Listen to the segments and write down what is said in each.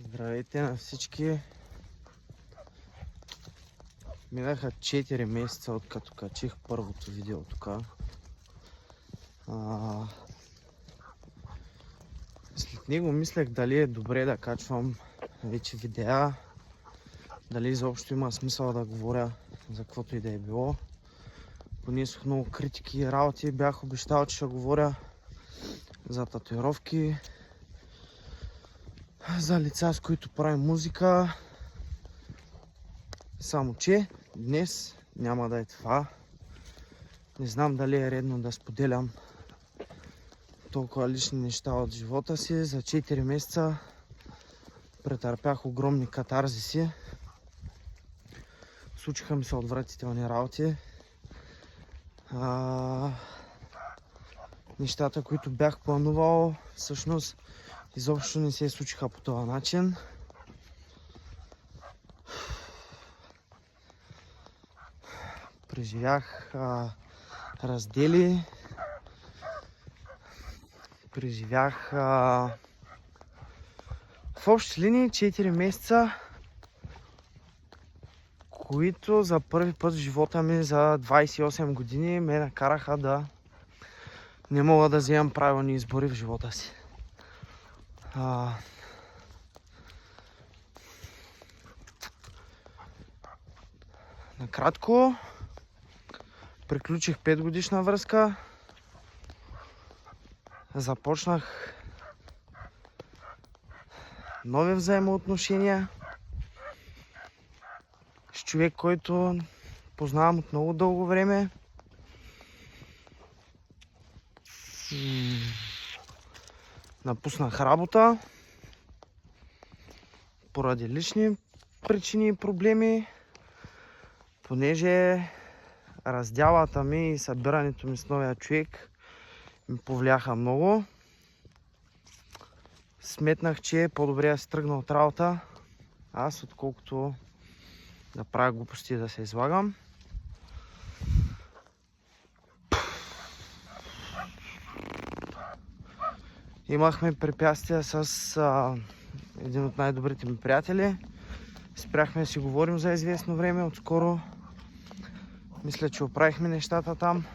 Здравейте на всички! Минаха 4 месеца откато качих първото видео тук. След него мислех дали е добре да качвам вече видеа, дали изобщо има смисъл да говоря за каквото и да е било. Понесох много критики и работи, бях обещал, че ще говоря за татуировки, за лица, с които правим музика. Само че днес няма да е това. Не знам дали е редно да споделям толкова лични неща от живота си. За 4 месеца претърпях огромни катарзиси. Случиха ми се отвратителни работи. Нещата, които бях планувал, всъщност изобщо не се случиха по този начин. Преживях раздели. Преживях в общи линии 4 месеца, които за първи път в живота ми за 28 години ме накараха да не мога да вземам правилни избори в живота си. Накратко, приключих 5 годишна връзка. Започнах нови взаимоотношения с човек, който познавам от много дълго време. Напуснах работа поради лични причини и проблеми, понеже раздялата ми и събирането ми с новия човек ми повлияха много. Сметнах, че е по-добре да се тръгна от работа аз, отколкото да правя глупости и да се излагам. Имахме препятствия с един от най-добрите ми приятели. Спряхме да си говорим за известно време. Отскоро мисля, че оправихме нещата там.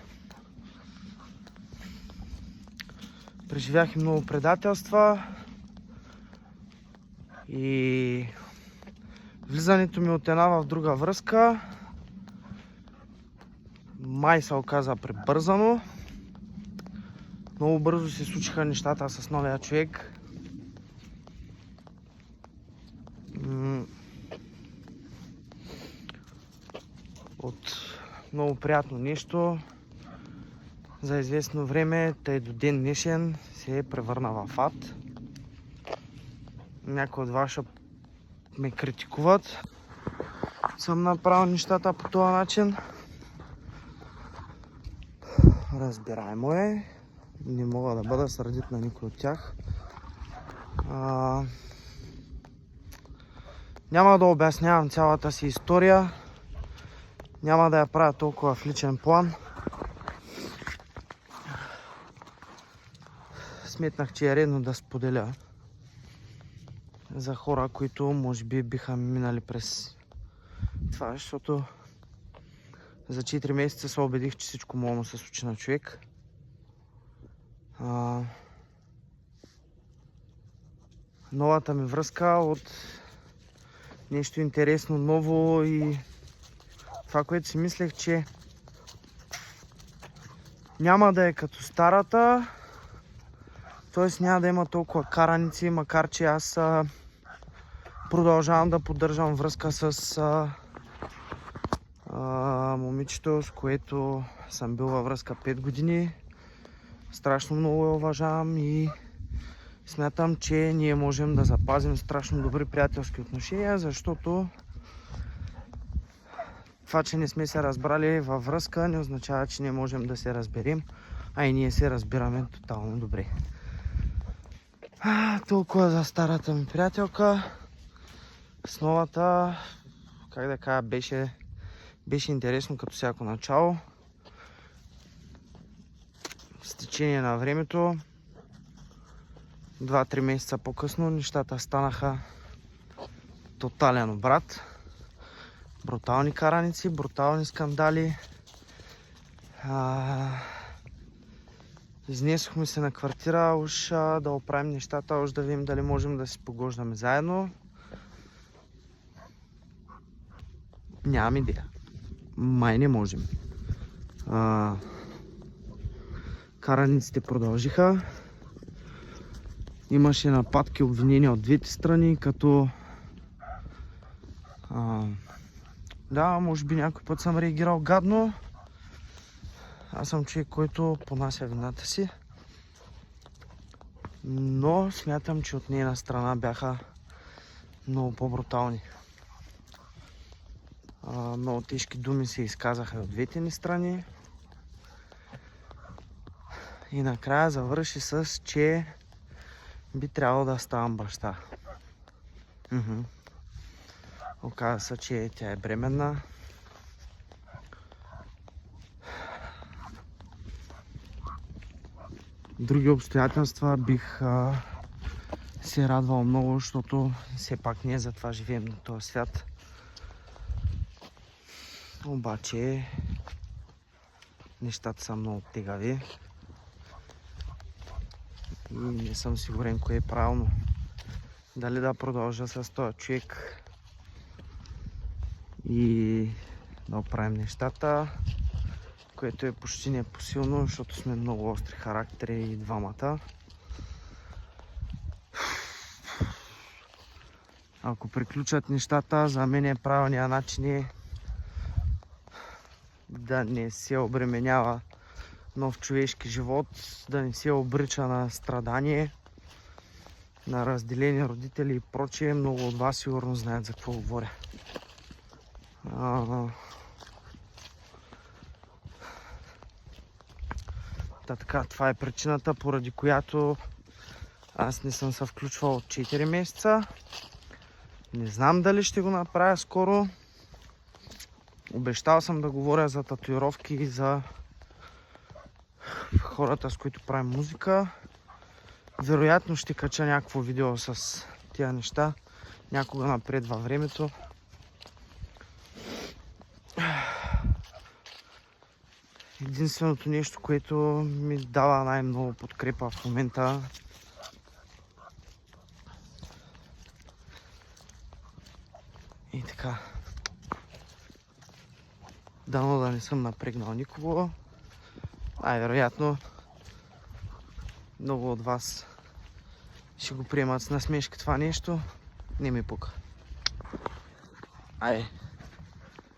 Преживях и много предателства. И влизането ми от една в друга връзка май се оказа прибързано. Много бързо се случиха нещата с новия човек. От много приятно нещо за известно време, тъй до ден днешен се е превърна в ад. Някои от вас ще ме критикуват. Съм направил нещата по този начин. Разбираемо е. Не мога да бъда сърдит на никой от тях. Няма да обяснявам цялата си история. Няма да я правя толкова в личен план. Сметнах, че е редно да споделя за хора, които може би биха минали през това, защото за 4 месеца се убедих, че всичко може да се случи на човек. Новата ми връзка от нещо интересно, ново и това, което си мислех, че няма да е като старата, т.е. няма да има толкова караници, макар че аз продължавам да поддържам връзка с момичето, с което съм бил във връзка 5 години. Страшно много я уважавам и смятам, че ние можем да запазим страшно добри приятелски отношения, защото това, че не сме се разбрали във връзка, не означава, че не можем да се разберем, а и ние се разбираме тотално добре. Толкова за старата ми приятелка. С новата, как да кажа, беше интересно като всяко начало. С течение на времето, 2-3 месеца по-късно, нещата станаха тотален обрат. Брутални караници, брутални скандали. Изнесохме се на квартира, уж да оправим нещата, уж да видим дали можем да си погождаме заедно. Нямам идея. Май не можем. Караниците продължиха. Имаше нападки, обвинения от двете страни, като да, може би някой път съм реагирал гадно. Аз съм човек, който понася вината си. Но смятам, че от нейна страна бяха много по-брутални. Много тежки думи се изказаха от двете ни страни. И накрая завърши с, че би трябвало да ставам баща. Оказа се, че тя е бременна. Други обстоятелства бих се радвал много, защото все пак ние затова живеем на този свят. Обаче нещата са много тегави и не съм сигурен кое е правилно. Дали да продължа с този човек и да оправим нещата, което е почти непосилно, защото сме много остри характери и двамата. Ако приключат нещата, за мен е правилният начин да не се обременява нов човешки живот, да не се обрича на страдание, на разделени родители и прочее. Много от вас сигурно знаят за какво говоря. Така, това е причината, поради която аз не съм се включвал от 4 месеца. Не знам дали ще го направя скоро. Обещал съм да говоря за татуировки и за хората, с които правим музика. Вероятно ще кача някакво видео с тия неща някога напред във времето. Единственото нещо, което ми дава най-много подкрепа в момента, и така, дано да не съм напрегнал никого. Най-вероятно много от вас ще го приемат с насмешка това нещо. Не ми пука. Айде.